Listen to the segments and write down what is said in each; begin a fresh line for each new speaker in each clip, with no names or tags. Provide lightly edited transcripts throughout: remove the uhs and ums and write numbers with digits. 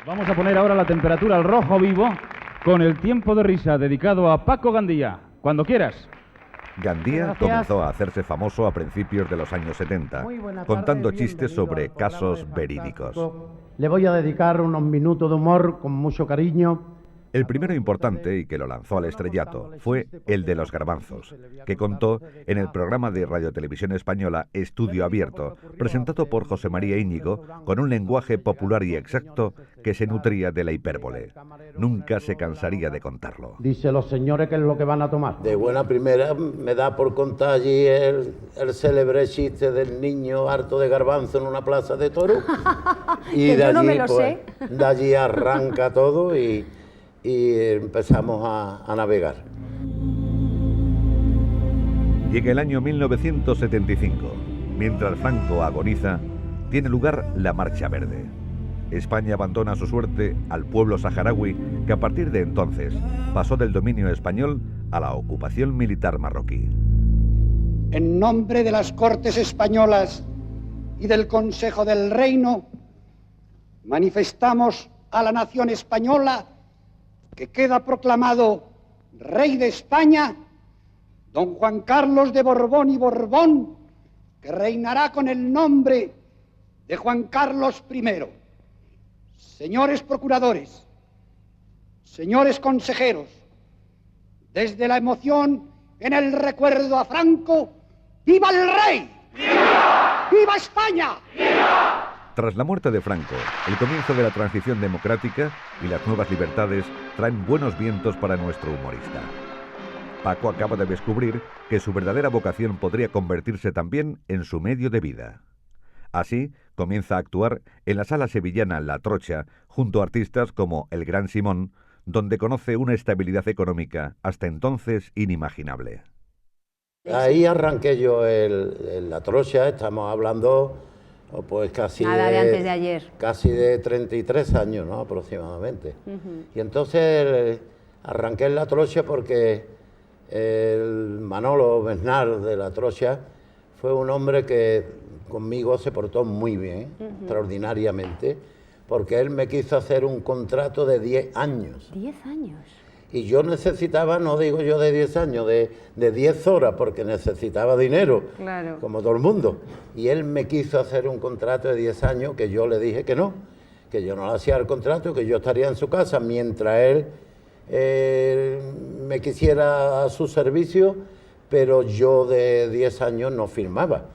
Vamos a poner ahora la temperatura al rojo vivo con el tiempo de risa dedicado a Paco Gandía. Cuando quieras.
Gandía comenzó a hacerse famoso a principios de los años 70, contando chistes sobre casos verídicos.
Le voy a dedicar unos minutos de humor con mucho cariño.
El primero importante y que lo lanzó al estrellato fue el de los garbanzos, que contó en el programa de Radiotelevisión Española Estudio Abierto, presentado por José María Íñigo, con un lenguaje popular y exacto que se nutría de la hipérbole. Nunca se cansaría de contarlo.
Dice los señores qué es lo que van a tomar.
De buena primera me da por contar allí el célebre chiste del niño harto de garbanzo en una plaza de toros. Y de allí,
no me lo sé.
De allí arranca todo y empezamos a navegar.
Llega el año 1975. Mientras Franco agoniza, tiene lugar la Marcha Verde. España abandona su suerte al pueblo saharaui, que a partir de entonces pasó del dominio español a la ocupación militar marroquí.
En nombre de las Cortes Españolas y del Consejo del Reino, manifestamos a la nación española que queda proclamado Rey de España, don Juan Carlos de Borbón y Borbón, que reinará con el nombre de Juan Carlos I. Señores procuradores, señores consejeros, desde la emoción en el recuerdo a Franco, ¡viva el rey! ¡Viva! ¡Viva España! ¡Viva!
Tras la muerte de Franco, el comienzo de la transición democrática y las nuevas libertades traen buenos vientos para nuestro humorista. Paco acaba de descubrir que su verdadera vocación podría convertirse también en su medio de vida. Así, comienza a actuar en la sala sevillana La Trocha, junto a artistas como el Gran Simón, donde conoce una estabilidad económica hasta entonces inimaginable.
Ahí arranqué yo La Trocha, estamos hablando... Pues casi
nada de antes de ayer.
Casi de 33 años, ¿no? Aproximadamente. Y entonces arranqué en La Trocha porque el Manolo Bernal de La Trocha fue un hombre que conmigo se portó muy bien, extraordinariamente, porque él me quiso hacer un contrato de 10 años.
¿10 años?
Y yo necesitaba, no digo yo de 10 años, de 10 horas, porque necesitaba dinero,
claro,
como todo el mundo. Y él me quiso hacer un contrato de 10 años que yo le dije que no, que yo no le hacía el contrato, que yo estaría en su casa mientras él me quisiera a su servicio, pero yo de 10 años no firmaba.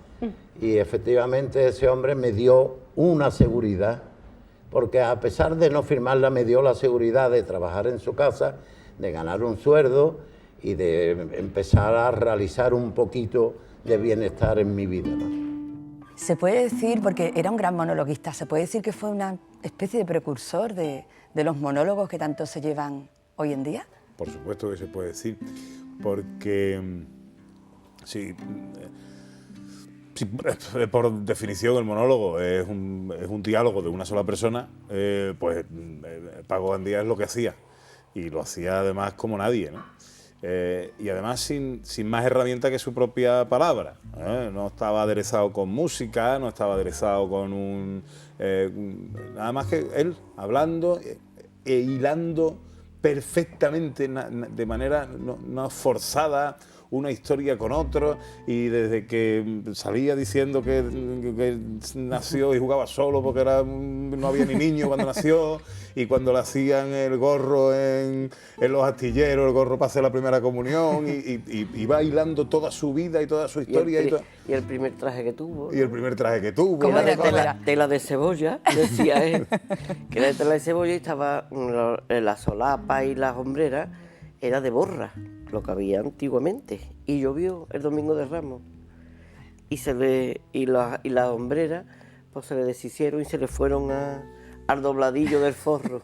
Y efectivamente ese hombre me dio una seguridad, porque a pesar de no firmarla, me dio la seguridad de trabajar en su casa, de ganar un sueldo y de empezar a realizar un poquito de bienestar en mi vida, ¿no?
Se puede decir, porque era un gran monologuista, se puede decir que fue una especie de precursor de los monólogos que tanto se llevan hoy en día.
Por supuesto que se puede decir, porque sí, por definición el monólogo es un diálogo de una sola persona, pues Paco Gandía es lo que hacía. Y lo hacía además como nadie, ¿no? Y además sin más herramienta que su propia palabra, ¿eh? No estaba aderezado con música, no estaba aderezado con nada más que él hablando e hilando perfectamente, de manera no forzada, una historia con otro, y desde que salía diciendo que nació y jugaba solo porque no había ni niño cuando nació, y cuando le hacían el gorro en los astilleros, el gorro para hacer la primera comunión, y va hilando toda su vida y toda su historia.
Y el primer traje que tuvo.
Y el primer traje que tuvo.
¿Cómo era? Tela de cebolla, decía él. Que era de tela de cebolla y estaba la solapa y las hombreras, era de borra, lo que había antiguamente. Y llovió el domingo de Ramos. Y las hombreras pues se le deshicieron y se le fueron al dobladillo del forro.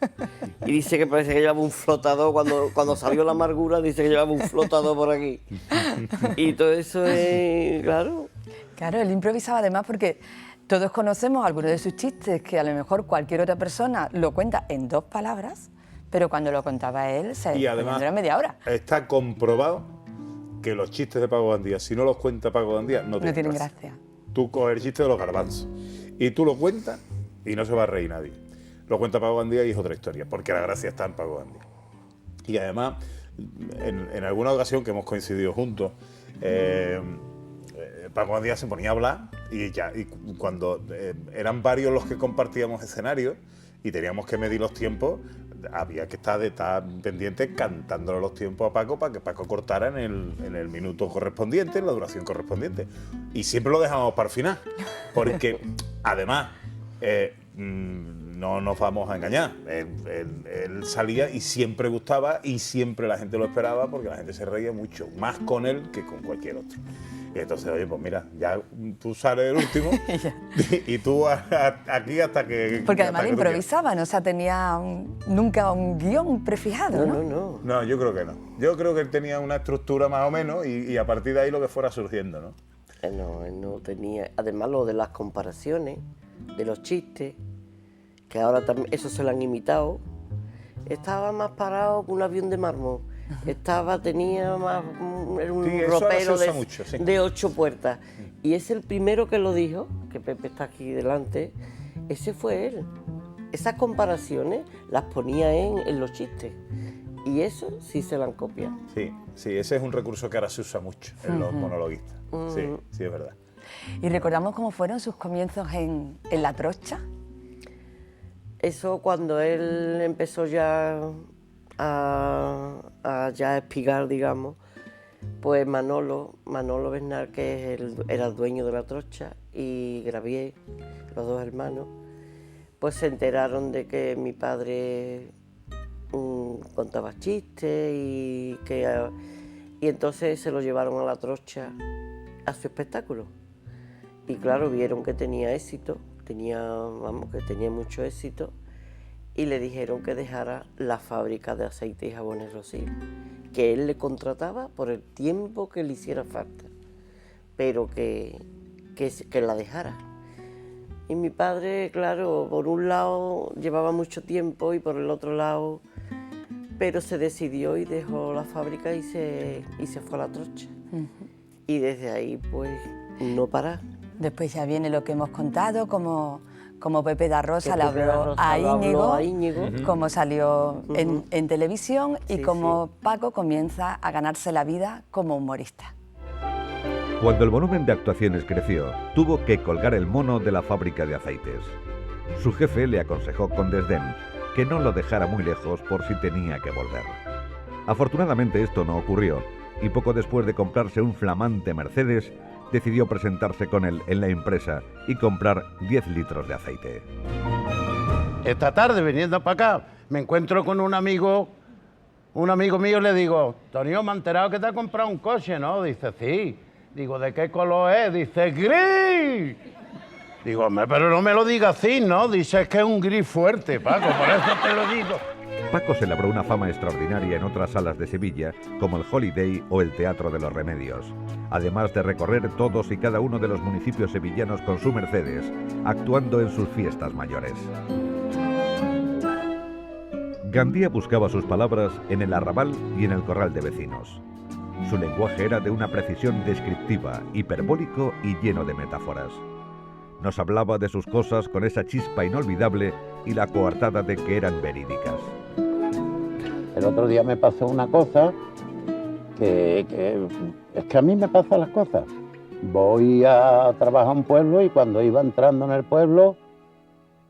Y dice que parece que llevaba un flotador, cuando salió la amargura, dice que llevaba un flotador por aquí. Y todo eso es, claro.
Claro, él improvisaba además porque todos conocemos algunos de sus chistes que a lo mejor cualquier otra persona lo cuenta en 2 palabras, pero cuando lo contaba él se
además
era media hora.
Está comprobado que los chistes de Paco Gandía, si no los cuenta Paco Gandía, no tienen gracia. Tú coges el chiste de los garbanzos y tú lo cuentas y no se va a reír nadie. lo cuenta Paco Gandía y es otra historia, porque la gracia está en Paco Gandía. Y además, en alguna ocasión que hemos coincidido juntos, Paco Gandía se ponía a hablar y cuando eran varios los que compartíamos escenarios y teníamos que medir los tiempos, había que estar pendiente cantándole los tiempos a Paco para que Paco cortara en el minuto correspondiente, en la duración correspondiente. Y siempre lo dejábamos para el final, porque además, no nos vamos a engañar, él salía y siempre gustaba y siempre la gente lo esperaba porque la gente se reía mucho, más con él que con cualquier otro. Y entonces, oye, pues mira, ya tú sales el último y tú aquí hasta que...
Porque además improvisaban, o sea, tenía nunca un guión prefijado, ¿no?
No, yo creo que no. Yo creo que él tenía una estructura más o menos y a partir de ahí lo que fuera surgiendo, ¿no?
No, él no tenía... Además, lo de las comparaciones, de los chistes, que ahora también eso se lo han imitado, estaba más parado que un avión de mármol. Tenía más, era un ropero de 8 puertas. Y es el primero que lo dijo, que Pepe está aquí delante, ese fue él. Esas comparaciones las ponía en los chistes. Y eso sí se lo han copiado.
Sí, ese es un recurso que ahora se usa mucho en los monologuistas. Sí, es verdad.
¿Y recordamos cómo fueron sus comienzos en La Trocha?
Eso cuando él empezó ya a espigar, digamos, pues Manolo Bernal, que era el dueño de La Trocha, y Gravier, los dos hermanos, pues se enteraron de que mi padre contaba chistes y entonces se lo llevaron a La Trocha a su espectáculo. Y claro, vieron que tenía éxito, que tenía mucho éxito, y le dijeron que dejara la fábrica de aceite y jabones Rosil, que él le contrataba por el tiempo que le hiciera falta, pero que la dejara. Y mi padre, claro, por un lado llevaba mucho tiempo y por el otro lado, pero se decidió y dejó la fábrica y se fue a La Trocha. Y desde ahí, pues, no parar.
Después ya viene lo que hemos contado, como Pepe da Rosa le habló a Íñigo, como salió en televisión y como Paco comienza a ganarse la vida como humorista.
Cuando el volumen de actuaciones creció, tuvo que colgar el mono de la fábrica de aceites. Su jefe le aconsejó con desdén que no lo dejara muy lejos por si tenía que volver. Afortunadamente esto no ocurrió y poco después de comprarse un flamante Mercedes, decidió presentarse con él en la empresa y comprar 10 litros de aceite.
Esta tarde, viniendo para acá, me encuentro con un amigo mío, le digo, Tonio, me he enterado que te has comprado un coche, ¿no? Dice, sí. Digo, ¿de qué color es? Dice, gris. Digo, hombre, pero no me lo digas así, ¿no? Dice, es que es un gris fuerte, Paco, por eso te lo digo.
Paco se labró una fama extraordinaria en otras salas de Sevilla, como el Holiday o el Teatro de los Remedios, además de recorrer todos y cada uno de los municipios sevillanos con su Mercedes, actuando en sus fiestas mayores. Gandía buscaba sus palabras en el arrabal y en el corral de vecinos. Su lenguaje era de una precisión descriptiva, hiperbólico y lleno de metáforas. Nos hablaba de sus cosas con esa chispa inolvidable y la coartada de que eran verídicas.
El otro día me pasó una cosa que es que a mí me pasan las cosas. Voy a trabajar a un pueblo y cuando iba entrando en el pueblo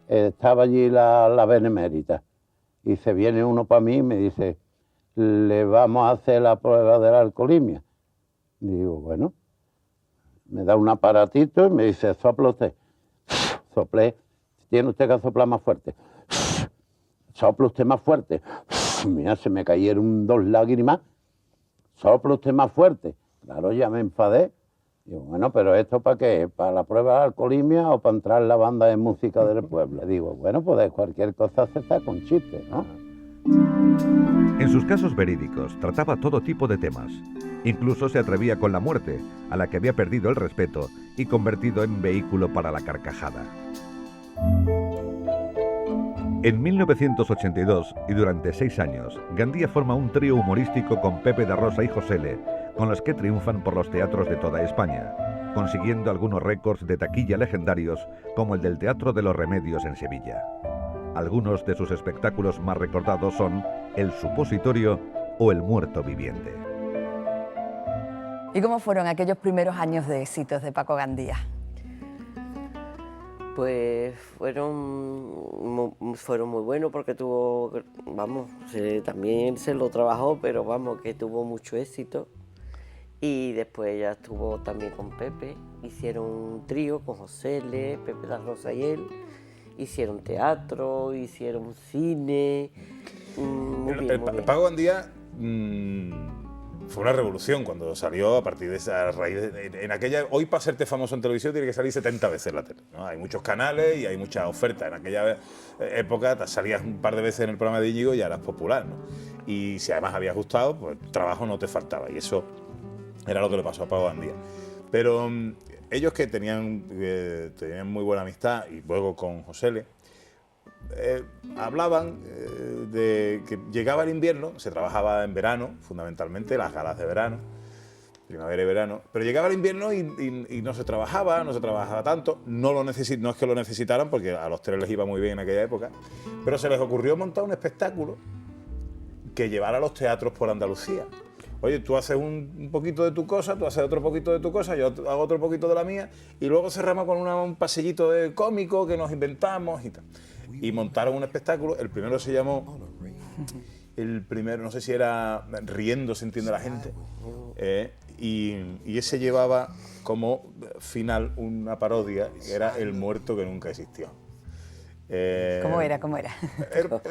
estaba allí la benemérita. Y se viene uno para mí y me dice, le vamos a hacer la prueba de la alcoholemia. Digo, bueno, me da un aparatito y me dice, sopla usted. Soplé, tiene usted que soplar más fuerte. Sopla usted más fuerte. Mira, se me cayeron 2 lágrimas. Sopla usted más fuerte. Claro, ya me enfadé. Digo, bueno, pero ¿esto para qué? ¿Para la prueba de alcoholemia o para entrar en la banda de música del pueblo? Digo, bueno, pues de cualquier cosa se está con chistes, ¿no?
En sus casos verídicos trataba todo tipo de temas. Incluso se atrevía con la muerte, a la que había perdido el respeto y convertido en vehículo para la carcajada. En 1982, y durante 6 años, Gandía forma un trío humorístico con Pepe da Rosa y Josele, con los que triunfan por los teatros de toda España, consiguiendo algunos récords de taquilla legendarios, como el del Teatro de los Remedios en Sevilla. Algunos de sus espectáculos más recordados son El Supositorio o El Muerto Viviente.
¿Y cómo fueron aquellos primeros años de éxitos de Paco Gandía?
Pues fueron muy buenos porque tuvo, vamos, también se lo trabajó, pero vamos, que tuvo mucho éxito. Y después ya estuvo también con Pepe, hicieron un trío con José L., Pepe da Rosa y él, hicieron teatro, hicieron cine, muy bien.
Paco Gandía fue una revolución cuando salió a partir de esa raíz. En aquella, hoy para hacerte famoso en televisión tiene que salir 70 veces en la tele, ¿no? Hay muchos canales y hay mucha oferta. En aquella época salías un par de veces en el programa de Íñigo y ya eras popular, ¿no? Y si además habías gustado, pues trabajo no te faltaba. Y eso era lo que le pasó a Paco Gandía. Pero ellos que tenían muy buena amistad, y luego con José L., hablaban de que llegaba el invierno, se trabajaba en verano, fundamentalmente, las galas de verano, primavera y verano, pero llegaba el invierno y no se trabajaba tanto, no es que lo necesitaran, porque a los tres les iba muy bien en aquella época, pero se les ocurrió montar un espectáculo que llevara a los teatros por Andalucía. Oye, tú haces un poquito de tu cosa, tú haces otro poquito de tu cosa, yo hago otro poquito de la mía, y luego cerramos con un pasillito de cómico que nos inventamos y tal. Y montaron un espectáculo, el primero se llamó, no sé si era Riendo se entiende la gente, y ese llevaba como final una parodia que era El muerto que nunca existió.
¿Cómo era?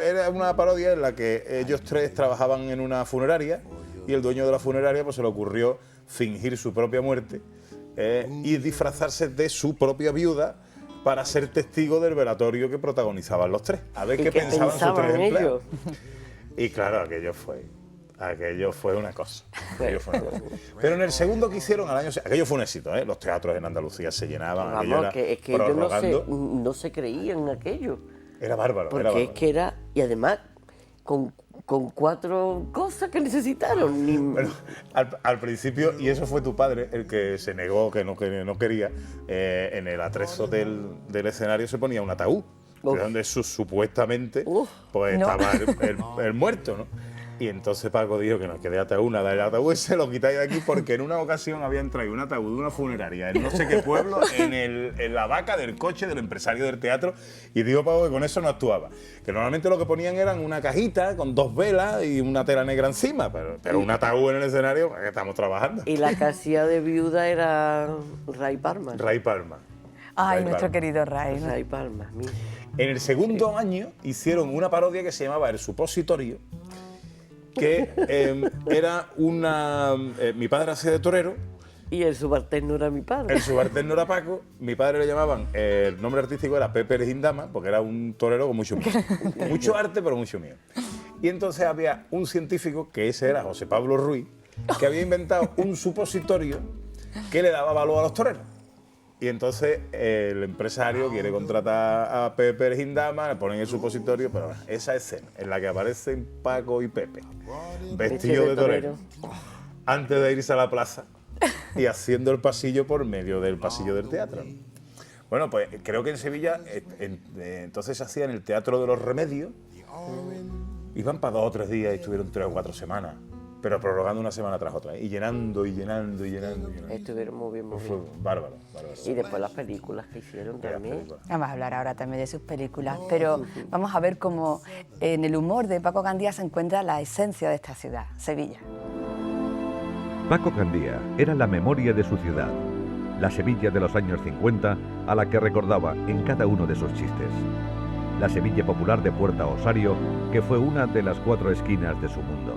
Era una parodia en la que ellos tres trabajaban en una funeraria y el dueño de la funeraria pues se le ocurrió fingir su propia muerte y disfrazarse de su propia viuda para ser testigo del velatorio que protagonizaban los tres. A ver qué pensaban sus tres empleados. Y claro, aquello fue una cosa. Pero en el segundo que hicieron al año... Aquello fue un éxito, ¿eh? Los teatros en Andalucía se llenaban.
Vamos, es que ellos no se creían en aquello.
Era bárbaro.
Porque es que era... Y además, con 4 cosas que necesitaron.
Bueno, al principio, y eso fue tu padre el que se negó, que no quería, en el atrezo del escenario se ponía un ataúd, donde supuestamente pues, estaba el muerto, ¿no? Y entonces Paco dijo que no, que de ataúd nada, el ataúd se lo quitáis de aquí porque en una ocasión habían traído un ataúd de una funeraria en no sé qué pueblo, en la vaca del coche del empresario del teatro, y dijo Paco que con eso no actuaba. Que normalmente lo que ponían eran una cajita con 2 velas y una tela negra encima, pero un ataúd en el escenario, ¿para qué estamos trabajando?
Y la que hacía de viuda era Ray Palma.
Ay, nuestro querido Ray.
Ray Palma, mira.
En el segundo año hicieron una parodia que se llamaba El Supositorio, que era una... mi padre hacía de torero.
Y el subalterno era mi padre.
El subalterno era Paco. Mi padre le llamaban... el nombre artístico era Pepe Lejindama, porque era un torero con mucho mío. Mucho arte, pero mucho mío. Y entonces había un científico, que ese era José Pablo Ruiz, que había inventado un supositorio que le daba valor a los toreros. Y entonces el empresario quiere contratar a Pepe Lejindama, le ponen el supositorio, pero esa escena en la que aparecen Paco y Pepe vestidos de torero antes de irse a la plaza y haciendo el pasillo por medio del pasillo del teatro. Bueno, pues creo que en Sevilla entonces se hacía en el Teatro de los Remedios, iban para 2 o 3 días y estuvieron 3 o 4 semanas. Pero prorrogando una semana tras otra, y llenando.
Estuvieron muy bien.
Fue bárbaro.
Y después las películas que hicieron también.
Vamos a hablar ahora también de sus películas, pero vamos a ver cómo en el humor de Paco Gandía se encuentra la esencia de esta ciudad, Sevilla.
Paco Gandía era la memoria de su ciudad, la Sevilla de los años 50 a la que recordaba en cada uno de sus chistes. La Sevilla popular de Puerta Osario, que fue una de las 4 esquinas de su mundo.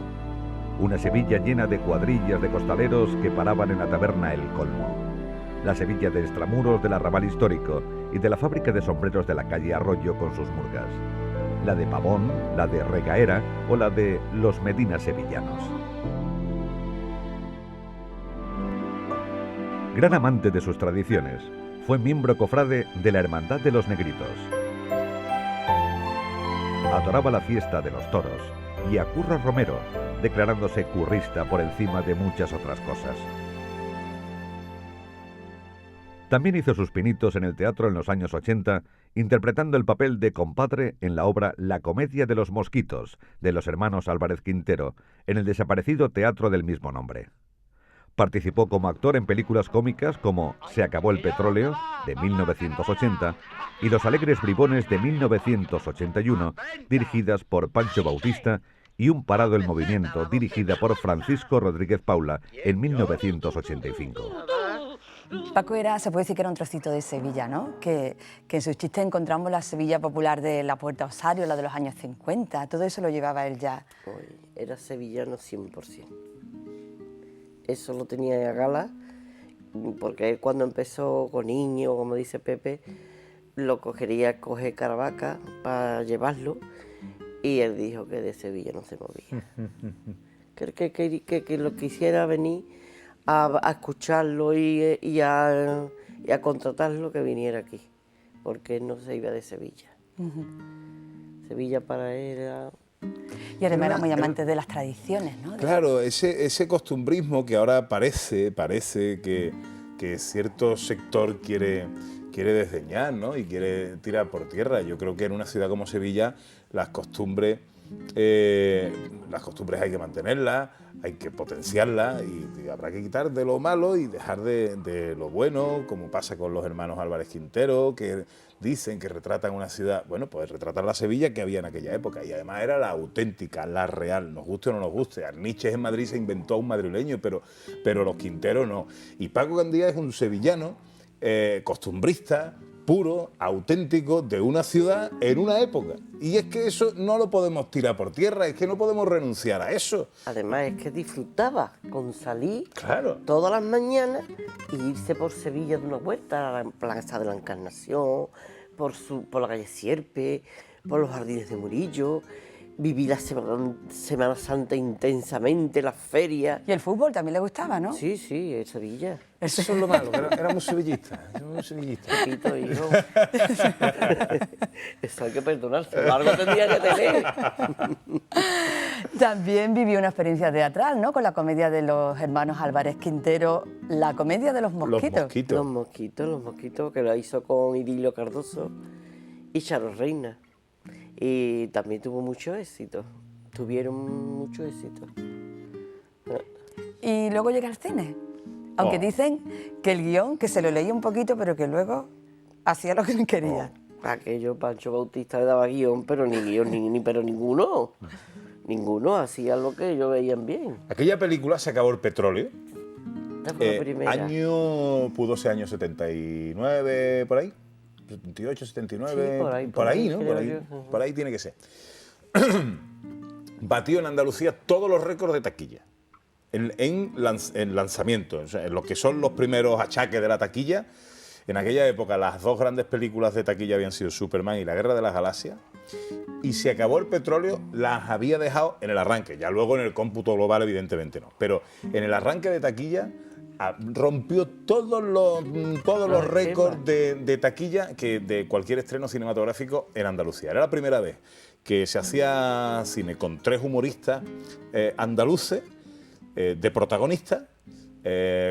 Una Sevilla llena de cuadrillas de costaleros que paraban en la taberna El Colmo. La Sevilla de extramuros del arrabal histórico y de la fábrica de sombreros de la calle Arroyo con sus murgas. La de Pavón, la de Regaera o la de los Medina sevillanos. Gran amante de sus tradiciones, fue miembro cofrade de la Hermandad de los Negritos. Adoraba la fiesta de los toros y a Curro Romero, declarándose currista por encima de muchas otras cosas. También hizo sus pinitos en el teatro en los años 80, interpretando el papel de compadre en la obra La comedia de los mosquitos, de los hermanos Álvarez Quintero, en el desaparecido teatro del mismo nombre. Participó como actor en películas cómicas como Se acabó el petróleo, de 1980, y Los alegres bribones, de 1981, dirigidas por Pancho Bautista, y Un parado el movimiento, dirigida por Francisco Rodríguez Paula, en 1985.
Paco se puede decir que era un trocito de Sevilla, ¿no? Que en sus chistes encontramos la Sevilla popular de la Puerta Osario, la de los años 50, todo eso lo llevaba él ya.
Era sevillano 100%. Eso lo tenía a gala, porque él cuando empezó con niño, como dice Pepe, lo coge Caravaca para llevarlo, y él dijo que de Sevilla no se movía. que lo quisiera venir a escucharlo y a contratarlo, que viniera aquí, porque él no se iba de Sevilla. Sevilla para él era...
Y además era muy amante de las tradiciones, ¿no?
Claro, ese costumbrismo que ahora parece que cierto sector quiere desdeñar, ¿no? Y quiere tirar por tierra. Yo creo que en una ciudad como Sevilla las costumbres hay que mantenerlas, hay que potenciarlas, y habrá que quitar de lo malo y dejar de lo bueno, como pasa con los hermanos Álvarez Quintero, que dicen que retratan una ciudad, bueno, pues retratan la Sevilla que había en aquella época, y además era la auténtica, la real, nos guste o no nos guste. Arniches en Madrid se inventó un madrileño, pero los Quintero no. Y Paco Gandía es un sevillano costumbrista, puro, auténtico, de una ciudad en una época. Y es que eso no lo podemos tirar por tierra, es que no podemos renunciar a eso.
Además es que disfrutaba con salir
Claro.
todas las mañanas y irse por Sevilla de una vuelta, a la Plaza de la Encarnación, por la calle Sierpe, por los jardines de Murillo, vivir la Semana Santa intensamente, las ferias.
Y el fútbol también le gustaba, ¿no?
Sí, en Sevilla.
Eso es lo malo, que éramos sevillistas.
Chiquito, hijo. Eso hay que perdonarse, algo tendría que tener.
También vivió una experiencia teatral, ¿no? Con la comedia de los hermanos Álvarez Quintero, la comedia de los mosquitos.
Los mosquitos, que la hizo con Idilio Cardoso y Charo Reina. Y también tuvo mucho éxito, tuvieron mucho éxito.
Y luego llega al cine, aunque dicen que el guión, que se lo leía un poquito, pero que luego hacía lo que él quería.
Aquello, Pancho Bautista le daba guión, pero ni guión, pero ninguno. Ninguno hacía lo que ellos veían bien.
Aquella película Se acabó el petróleo.
Esta fue la primera.
Pudo ser año 79, por ahí. 78, 79,
sí, por ahí,
¿no?
Yo.
Por ahí tiene que ser. Batió en Andalucía todos los récords de taquilla. En lanzamiento, o sea, en lo que son los primeros achaques de la taquilla. En aquella época las dos grandes películas de taquilla habían sido Superman y La Guerra de las Galaxias. Y Se acabó el petróleo las había dejado en el arranque. Ya luego en el cómputo global evidentemente no. Pero en el arranque de taquilla rompió todos los récords de taquilla que de cualquier estreno cinematográfico en Andalucía. Era la primera vez que se hacía cine con 3 humoristas andaluces de protagonistas,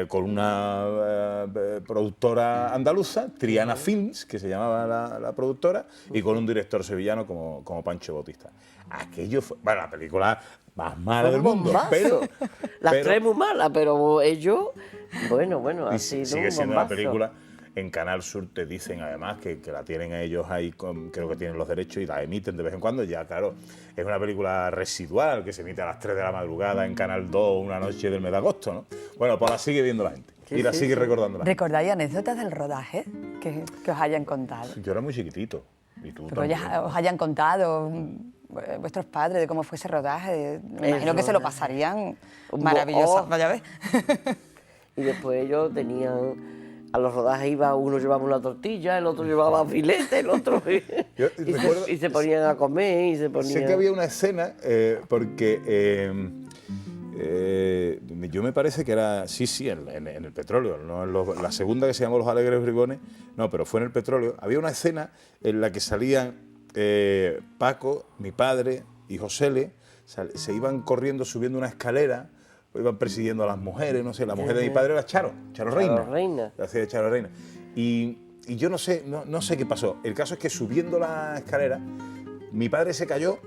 con una productora andaluza, Triana Films, que se llamaba la productora, y con un director sevillano como Pancho Bautista. Aquello fue, bueno, la película más mala del mundo, pero
las 3 muy malas, pero ellos, bueno, así
sigue siendo una película. En Canal Sur te dicen además que la tienen a ellos ahí, creo que tienen los derechos y la emiten de vez en cuando. Ya, claro, es una película residual que se emite a las 3 de la madrugada en Canal 2 una noche del mes de agosto, ¿no? Bueno, pues la sigue viendo la gente y la sigue recordando la gente.
¿Recordáis anécdotas del rodaje que os hayan contado?
Yo era muy chiquitito. Y tú
Pero ya os hayan contado vuestros padres de cómo fue ese rodaje. Me imagino que se lo pasarían maravilloso. Vaya vez.
Y después ellos tenían... A los rodajes uno llevaba una tortilla, el otro llevaba filete, el otro... y se ponían a comer y se ponían...
Sé que había una escena, porque yo me parece que era... Sí, en el petróleo, no en la segunda que se llamó Los alegres bribones, no, pero fue en el petróleo. Había una escena en la que salían Paco, mi padre y Josele, se iban corriendo subiendo una escalera, iban persiguiendo a las mujeres, no sé, la mujer de mi padre era Charo Reina.
Reina.
La hacía de Charo Reina. Y yo no sé qué pasó. El caso es que subiendo la escalera, mi padre se cayó,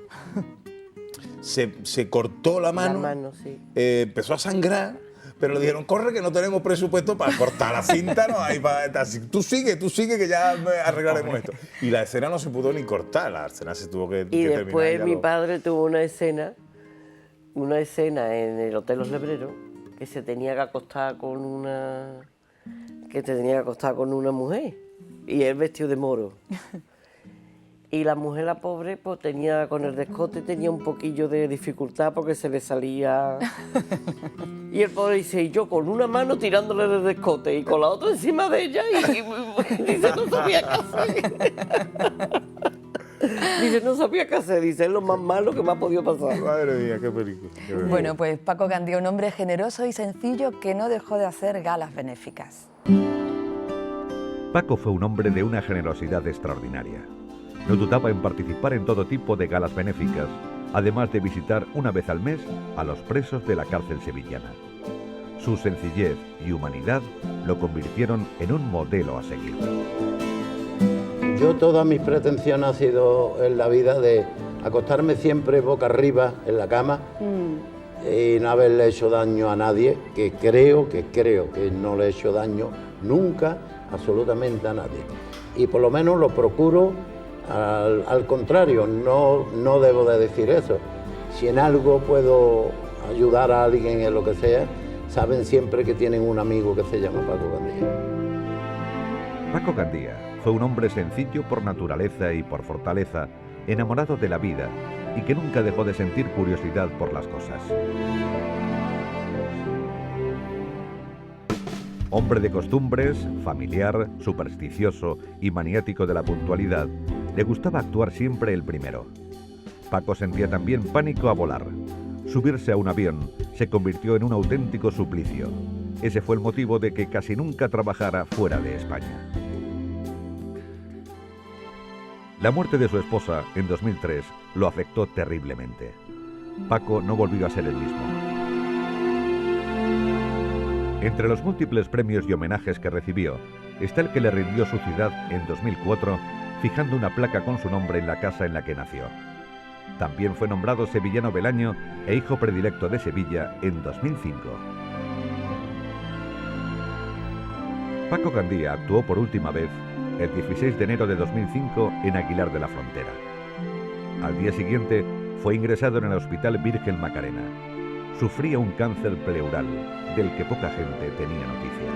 se cortó la mano,
sí.
Empezó a sangrar, pero le dijeron, corre que no tenemos presupuesto para cortar la cinta, no hay para... Tú sigue que ya arreglaremos esto. Y la escena no se pudo ni cortar, la escena se tuvo que
Y
terminar.
después mi padre tuvo una escena en el Hotel Los Lebreros, que se tenía que acostar con una mujer, y él vestido de moro. Y la mujer, la pobre, pues con el descote tenía un poquillo de dificultad porque se le salía... Y el pobre dice, y yo con una mano tirándole del descote y con la otra encima de ella y dice, no sabía qué hacer. Dice, no sabía qué hacer, dice, es lo más malo que me ha podido pasar.
Madre mía, qué película.
Bueno, pues Paco Gandía, un hombre generoso y sencillo que no dejó de hacer galas benéficas.
Paco fue un hombre de una generosidad extraordinaria. No dudaba en participar en todo tipo de galas benéficas, además de visitar una vez al mes a los presos de la cárcel sevillana. Su sencillez y humanidad lo convirtieron en un modelo a seguir.
Yo toda mi pretensión ha sido en la vida de acostarme siempre boca arriba en la cama y no haberle hecho daño a nadie, que creo que no le he hecho daño nunca absolutamente a nadie. Y por lo menos lo procuro. Al contrario, no debo de decir eso. Si en algo puedo ayudar a alguien en lo que sea, saben siempre que tienen un amigo que se llama Paco Gandía.
Paco Gandía fue un hombre sencillo por naturaleza y por fortaleza, enamorado de la vida y que nunca dejó de sentir curiosidad por las cosas. Hombre de costumbres, familiar, supersticioso y maniático de la puntualidad, le gustaba actuar siempre el primero. Paco sentía también pánico a volar. Subirse a un avión se convirtió en un auténtico suplicio. Ese fue el motivo de que casi nunca trabajara fuera de España. La muerte de su esposa en 2003 lo afectó terriblemente. Paco no volvió a ser el mismo. Entre los múltiples premios y homenajes que recibió, está el que le rindió su ciudad en 2004, fijando una placa con su nombre en la casa en la que nació. También fue nombrado sevillano del año e hijo predilecto de Sevilla en 2005. Paco Gandía actuó por última vez el 16 de enero de 2005 en Aguilar de la Frontera. Al día siguiente fue ingresado en el Hospital Virgen Macarena. Sufría un cáncer pleural, del que poca gente tenía noticia.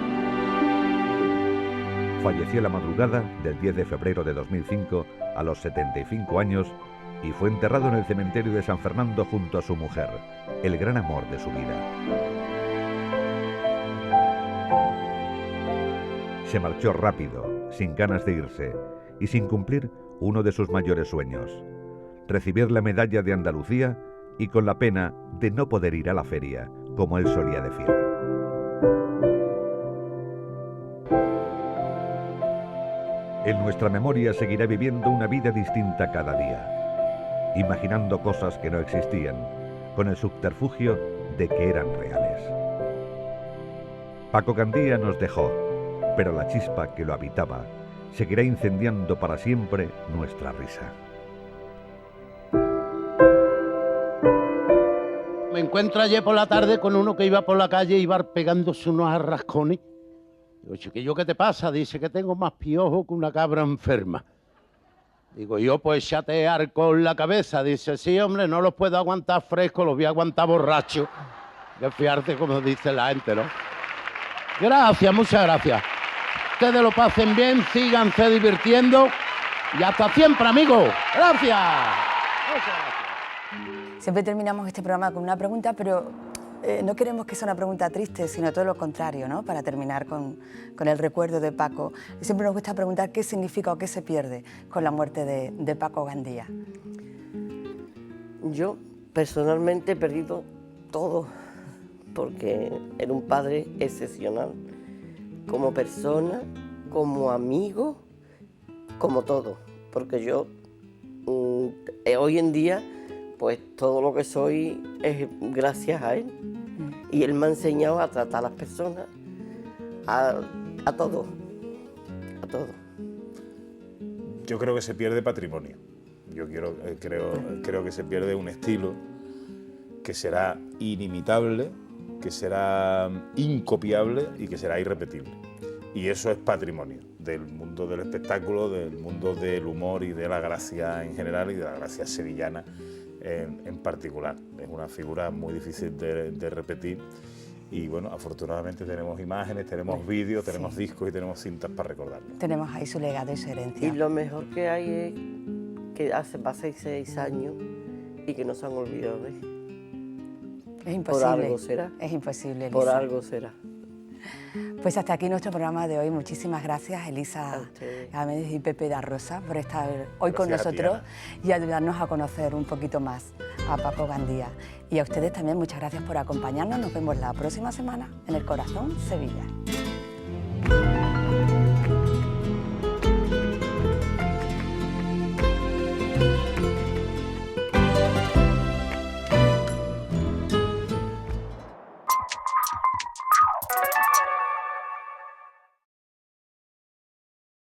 Falleció la madrugada del 10 de febrero de 2005 a los 75 años y fue enterrado en el cementerio de San Fernando junto a su mujer, el gran amor de su vida. Se marchó rápido, sin ganas de irse y sin cumplir uno de sus mayores sueños: recibir la medalla de Andalucía y con la pena de no poder ir a la feria, como él solía decir. En nuestra memoria seguirá viviendo una vida distinta cada día, imaginando cosas que no existían, con el subterfugio de que eran reales. Paco Gandía nos dejó, pero la chispa que lo habitaba seguirá incendiando para siempre nuestra risa.
Me encuentro ayer por la tarde con uno que iba por la calle y iba pegándose unos arrascones. Digo, chiquillo, ¿qué te pasa? Dice que tengo más piojo que una cabra enferma. Digo, yo, pues échate arco en la cabeza. Dice, sí, hombre, no los puedo aguantar frescos, los voy a aguantar borrachos. Que fiarte, como dice la gente, ¿no? Gracias, muchas gracias. Ustedes lo pasen bien, síganse divirtiendo y hasta siempre, amigos. Gracias. Muchas gracias.
Siempre terminamos este programa con una pregunta, pero no queremos que sea una pregunta triste, sino todo lo contrario, ¿no? Para terminar con el recuerdo de Paco. Siempre nos gusta preguntar qué significa o qué se pierde con la muerte de Paco Gandía.
Yo personalmente he perdido todo, porque era un padre excepcional, como persona, como amigo, como todo, porque yo hoy en día pues todo lo que soy es gracias a él. Y él me ha enseñado a tratar a las personas, a todo. todo.
Yo creo que se pierde patrimonio. Yo creo que se pierde un estilo que será inimitable, que será incopiable y que será irrepetible. Y eso es patrimonio del mundo del espectáculo, del mundo del humor y de la gracia en general y de la gracia sevillana en particular. Es una figura muy difícil de repetir y bueno, afortunadamente tenemos imágenes, tenemos vídeos, tenemos discos y tenemos cintas para recordarlo.
Tenemos ahí su legado y su herencia.
Y lo mejor que hay es que hace 6 años y que no se han olvidado de él.
Es imposible.
Por algo será.
Es imposible, Elisa.
Por algo será.
Pues hasta aquí nuestro programa de hoy. Muchísimas gracias, Elisa
A ustedes.
Gámez y Pepe da Rosa, por estar hoy con
Gracias a ti,
nosotros
Ana.
y ayudarnos a conocer un poquito más a Paco Gandía. Y a ustedes también muchas gracias por acompañarnos. Nos vemos la próxima semana en El Corazón Sevilla.